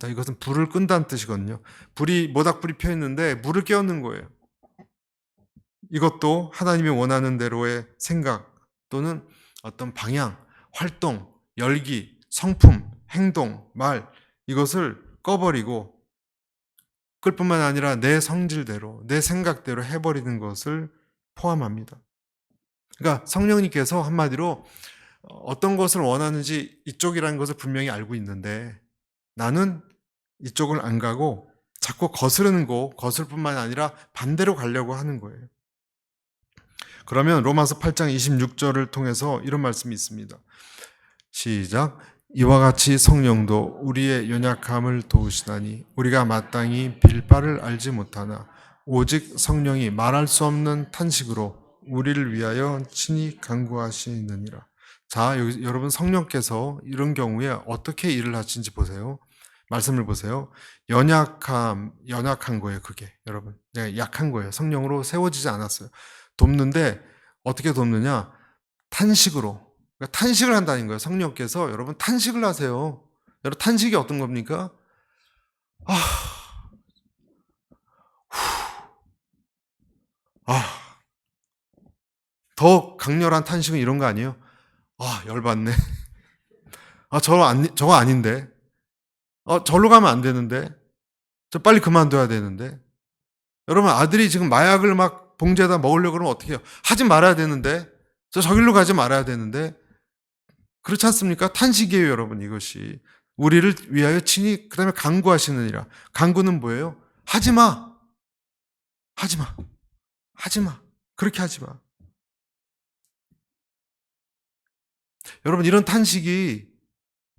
이것은 불을 끈다는 뜻이거든요. 모닥불이 펴 있는데 물을 깨우는 거예요. 이것도 하나님이 원하는 대로의 생각 또는 어떤 방향, 활동, 열기, 성품, 행동, 말 이것을 꺼버리고 끌 뿐만 아니라 내 성질대로, 내 생각대로 해버리는 것을 포함합니다. 그러니까 성령님께서 한마디로 어떤 것을 원하는지 이쪽이라는 것을 분명히 알고 있는데 나는 이쪽을 안 가고 자꾸 거스르는 거슬 뿐만 아니라 반대로 가려고 하는 거예요. 그러면 로마서 8장 26절을 통해서 이런 말씀이 있습니다. 시작. 이와 같이 성령도 우리의 연약함을 도우시나니 우리가 마땅히 빌 바를 알지 못하나 오직 성령이 말할 수 없는 탄식으로 우리를 위하여 친히 간구하시느니라. 자, 여러분 성령께서 이런 경우에 어떻게 일을 하시는지 보세요. 말씀을 보세요. 연약한 거예요, 그게. 여러분. 네, 약한 거예요. 성령으로 세워지지 않았어요. 돕는데 어떻게 돕느냐? 탄식으로. 그러니까 탄식을 한다는 거예요. 성령께서 여러분 탄식을 하세요. 여러분 탄식이 어떤 겁니까? 아, 아, 더 강렬한 탄식은 이런 거 아니에요? 아, 열받네. 아, 저거 아닌데. 절로 가면 안 되는데. 저 빨리 그만둬야 되는데. 여러분 아들이 지금 마약을 막 봉지에다 먹으려고 그러면 어떻게 해요? 하지 말아야 되는데. 저길로 가지 말아야 되는데. 그렇지 않습니까? 탄식이에요, 여러분, 이것이. 우리를 위하여 친히, 그 다음에 간구하시느니라. 간구는 뭐예요? 하지 마! 하지 마! 하지 마! 그렇게 하지 마. 여러분, 이런 탄식이,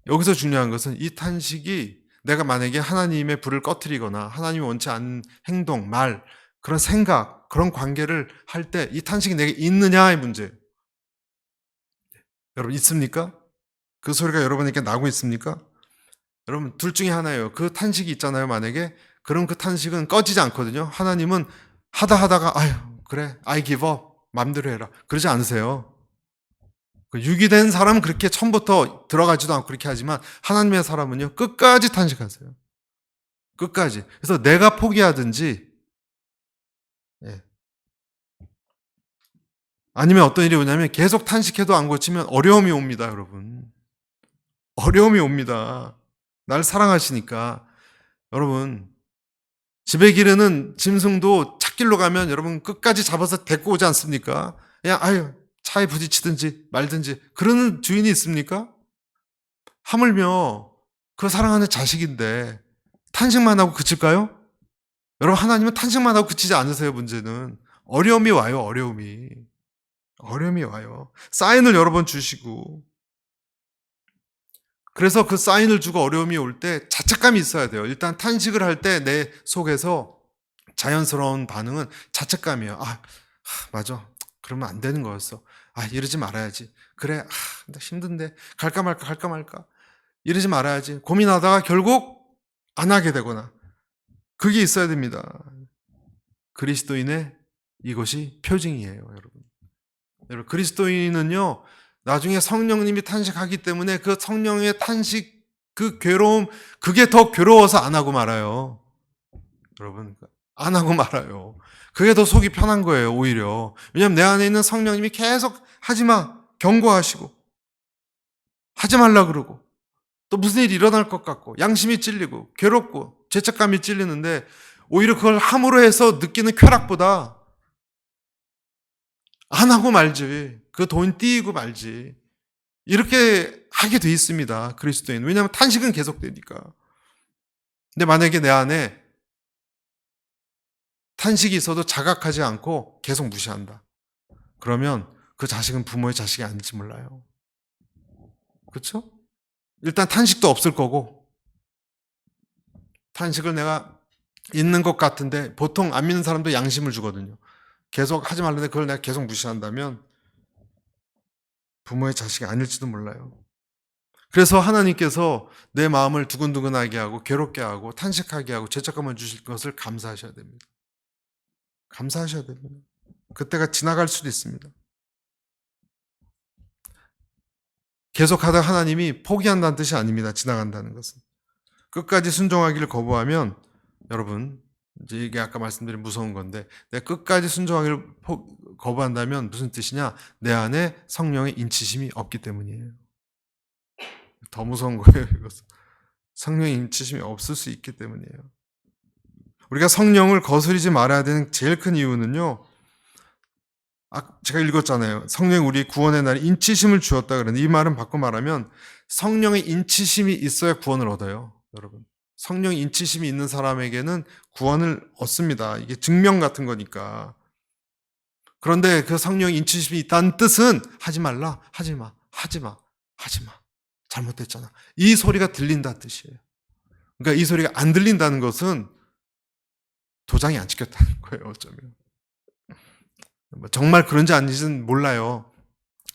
여기서 중요한 것은 이 탄식이 내가 만약에 하나님의 불을 꺼트리거나 하나님이 원치 않는 행동, 말, 그런 생각, 그런 관계를 할 때 이 탄식이 내게 있느냐의 문제예요. 여러분, 있습니까? 그 소리가 여러분에게 나고 있습니까? 여러분, 둘 중에 하나예요. 그 탄식이 있잖아요, 만약에. 그럼 그 탄식은 꺼지지 않거든요. 하나님은 하다가, 아유, 그래, I give up. 맘대로 해라. 그러지 않으세요. 유기된 사람은 그렇게 처음부터 들어가지도 않고 그렇게 하지만 하나님의 사람은요, 끝까지 탄식하세요. 끝까지. 그래서 내가 포기하든지, 예. 아니면 어떤 일이 오냐면 계속 탄식해도 안 고치면 어려움이 옵니다, 여러분. 어려움이 옵니다. 날 사랑하시니까. 여러분, 집에 기르는 짐승도 찻길로 가면 여러분 끝까지 잡아서 데리고 오지 않습니까? 그냥 아유 차에 부딪히든지 말든지 그러는 주인이 있습니까? 하물며 그 사랑하는 자식인데 탄식만 하고 그칠까요? 여러분 하나님은 탄식만 하고 그치지 않으세요. 문제는 어려움이 와요. 어려움이 와요. 사인을 여러 번 주시고 그래서 그 사인을 주고 어려움이 올 때 자책감이 있어야 돼요. 일단 탄식을 할 때 내 속에서 자연스러운 반응은 자책감이에요. 맞아. 그러면 안 되는 거였어. 이러지 말아야지. 그래, 나 힘든데. 갈까 말까. 이러지 말아야지. 고민하다가 결국 안 하게 되거나. 그게 있어야 됩니다. 그리스도인의 이것이 표징이에요, 여러분. 여러분, 그리스도인은요, 나중에 성령님이 탄식하기 때문에 그 성령의 탄식, 그 괴로움, 그게 더 괴로워서 안 하고 말아요. 여러분, 안 하고 말아요. 그게 더 속이 편한 거예요, 오히려. 왜냐하면 내 안에 있는 성령님이 계속 하지 마, 경고하시고, 하지 말라 그러고, 또 무슨 일이 일어날 것 같고, 양심이 찔리고, 괴롭고, 죄책감이 찔리는데, 오히려 그걸 함으로 해서 느끼는 쾌락보다 안 하고 말지. 그 돈 띄이고 말지. 이렇게 하게 돼 있습니다, 그리스도인. 왜냐하면 탄식은 계속되니까. 근데 만약에 내 안에 탄식이 있어도 자각하지 않고 계속 무시한다. 그러면 그 자식은 부모의 자식이 아닐지 몰라요. 그렇죠? 일단 탄식도 없을 거고 탄식을 내가 있는 것 같은데 보통 안 믿는 사람도 양심을 주거든요. 계속 하지 말는데 그걸 내가 계속 무시한다면 부모의 자식이 아닐지도 몰라요. 그래서 하나님께서 내 마음을 두근두근하게 하고 괴롭게 하고 탄식하게 하고 죄책감을 주실 것을 감사하셔야 됩니다. 감사하셔야 됩니다. 그때가 지나갈 수도 있습니다. 계속하다 하나님이 포기한다는 뜻이 아닙니다. 지나간다는 것은. 끝까지 순종하기를 거부하면 여러분 이제 이게 아까 말씀드린 무서운 건데 내가 끝까지 순종하기를 거부한다면 무슨 뜻이냐? 내 안에 성령의 인치심이 없기 때문이에요. 더 무서운 거예요. 이것은. 성령의 인치심이 없을 수 있기 때문이에요. 우리가 성령을 거스르지 말아야 되는 제일 큰 이유는요. 제가 읽었잖아요. 성령이 우리 구원의 날에 인치심을 주었다 그랬는데 이 말은 바꿔 말하면 성령의 인치심이 있어야 구원을 얻어요. 여러분. 성령의 인치심이 있는 사람에게는 구원을 얻습니다. 이게 증명 같은 거니까. 그런데 그 성령의 인치심이 있다는 뜻은 하지 말라, 하지 마. 잘못됐잖아. 이 소리가 들린다 뜻이에요. 그러니까 이 소리가 안 들린다는 것은 도장이 안 찍혔다는 거예요. 어쩌면. 정말 그런지 아닌지는 몰라요.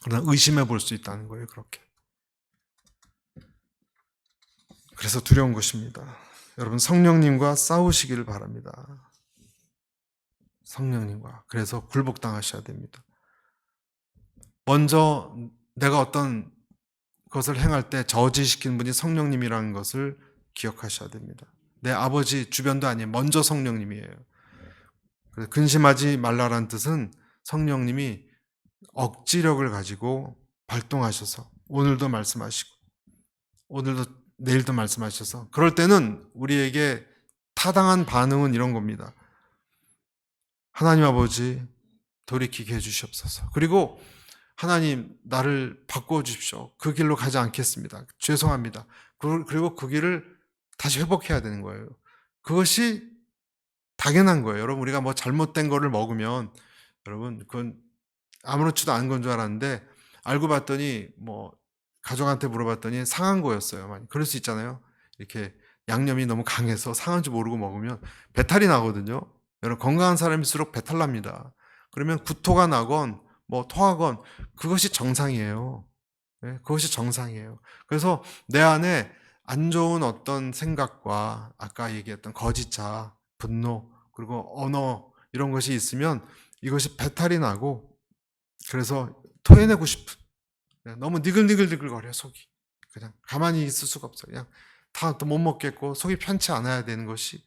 그러나 의심해 볼 수 있다는 거예요. 그렇게. 그래서 두려운 것입니다. 여러분 성령님과 싸우시기를 바랍니다. 성령님과. 그래서 굴복당하셔야 됩니다. 먼저 내가 어떤 것을 행할 때 저지시키는 분이 성령님이라는 것을 기억하셔야 됩니다. 내 아버지 주변도 아니에요. 먼저 성령님이에요. 그래서 근심하지 말라라는 뜻은 성령님이 억지력을 가지고 발동하셔서 오늘도 말씀하시고 오늘도 내일도 말씀하셔서 그럴 때는 우리에게 타당한 반응은 이런 겁니다. 하나님 아버지 돌이키게 해주시옵소서. 그리고 하나님 나를 바꾸어 주십시오. 그 길로 가지 않겠습니다. 죄송합니다. 그리고 그 길을 다시 회복해야 되는 거예요. 그것이 당연한 거예요. 여러분 우리가 뭐 잘못된 거를 먹으면 여러분 그건 아무렇지도 않은 건 줄 알았는데 알고 봤더니 뭐 가족한테 물어봤더니 상한 거였어요. 많이. 그럴 수 있잖아요. 이렇게 양념이 너무 강해서 상한 줄 모르고 먹으면 배탈이 나거든요. 여러분 건강한 사람일수록 배탈 납니다. 그러면 구토가 나건 뭐 토하건 그것이 정상이에요. 네? 그것이 정상이에요. 그래서 내 안에 안 좋은 어떤 생각과 아까 얘기했던 거짓자, 분노, 그리고 언어 이런 것이 있으면 이것이 배탈이 나고 그래서 토해내고 싶은 너무 니글니글니글거려 속이. 그냥 가만히 있을 수가 없어요. 그냥 다 또 못 먹겠고 속이 편치 않아야 되는 것이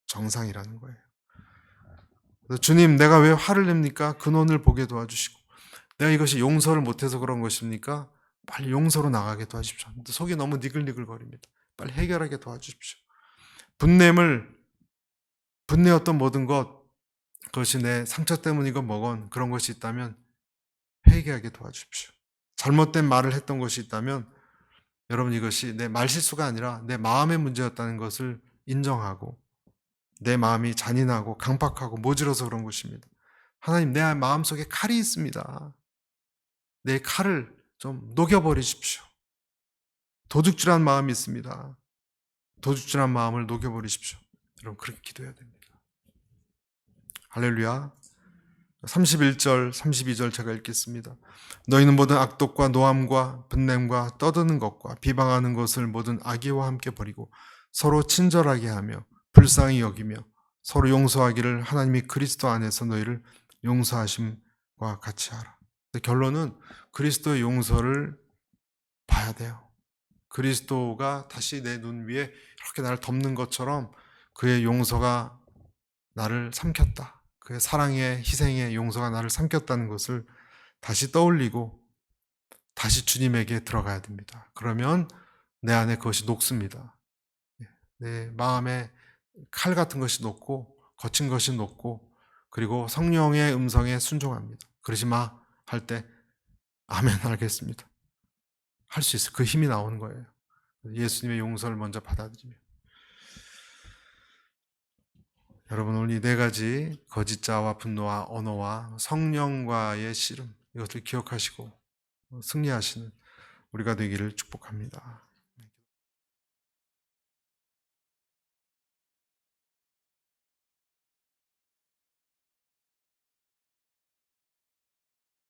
정상이라는 거예요. 그래서 주님 내가 왜 화를 냅니까? 근원을 보게 도와주시고 내가 이것이 용서를 못해서 그런 것입니까? 빨리 용서로 나가게 도와주십시오. 속이 너무 니글니글거립니다. 빨리 해결하게 도와주십시오. 분내었던 모든 것 그것이 내 상처 때문이건 뭐건 그런 것이 있다면 회개하게 도와주십시오. 잘못된 말을 했던 것이 있다면 여러분 이것이 내 말실수가 아니라 내 마음의 문제였다는 것을 인정하고 내 마음이 잔인하고 강박하고 모질어서 그런 것입니다. 하나님 내 마음속에 칼이 있습니다. 내 칼을 좀 녹여버리십시오. 도둑질한 마음이 있습니다. 도둑질한 마음을 녹여버리십시오. 여러분 그렇게 기도해야 됩니다. 할렐루야. 31절, 32절 제가 읽겠습니다. 너희는 모든 악독과 노함과 분냄과 떠드는 것과 비방하는 것을 모든 악의와 함께 버리고 서로 친절하게 하며 불쌍히 여기며 서로 용서하기를 하나님이 그리스도 안에서 너희를 용서하심과 같이 하라. 결론은 그리스도의 용서를 봐야 돼요. 그리스도가 다시 내 눈 위에 이렇게 나를 덮는 것처럼 그의 용서가 나를 삼켰다. 그의 사랑의 희생의 용서가 나를 삼켰다는 것을 다시 떠올리고 다시 주님에게 들어가야 됩니다. 그러면 내 안에 그것이 녹습니다. 내 마음에 칼 같은 것이 녹고 거친 것이 녹고 그리고 성령의 음성에 순종합니다. 그러지 마 할 때 아멘 알겠습니다. 할 수 있어요. 그 힘이 나오는 거예요. 예수님의 용서를 먼저 받아들이며 여러분 오늘 이 네 가지 거짓자와 분노와 언어와 성령과의 씨름 이것을 기억하시고 승리하시는 우리가 되기를 축복합니다.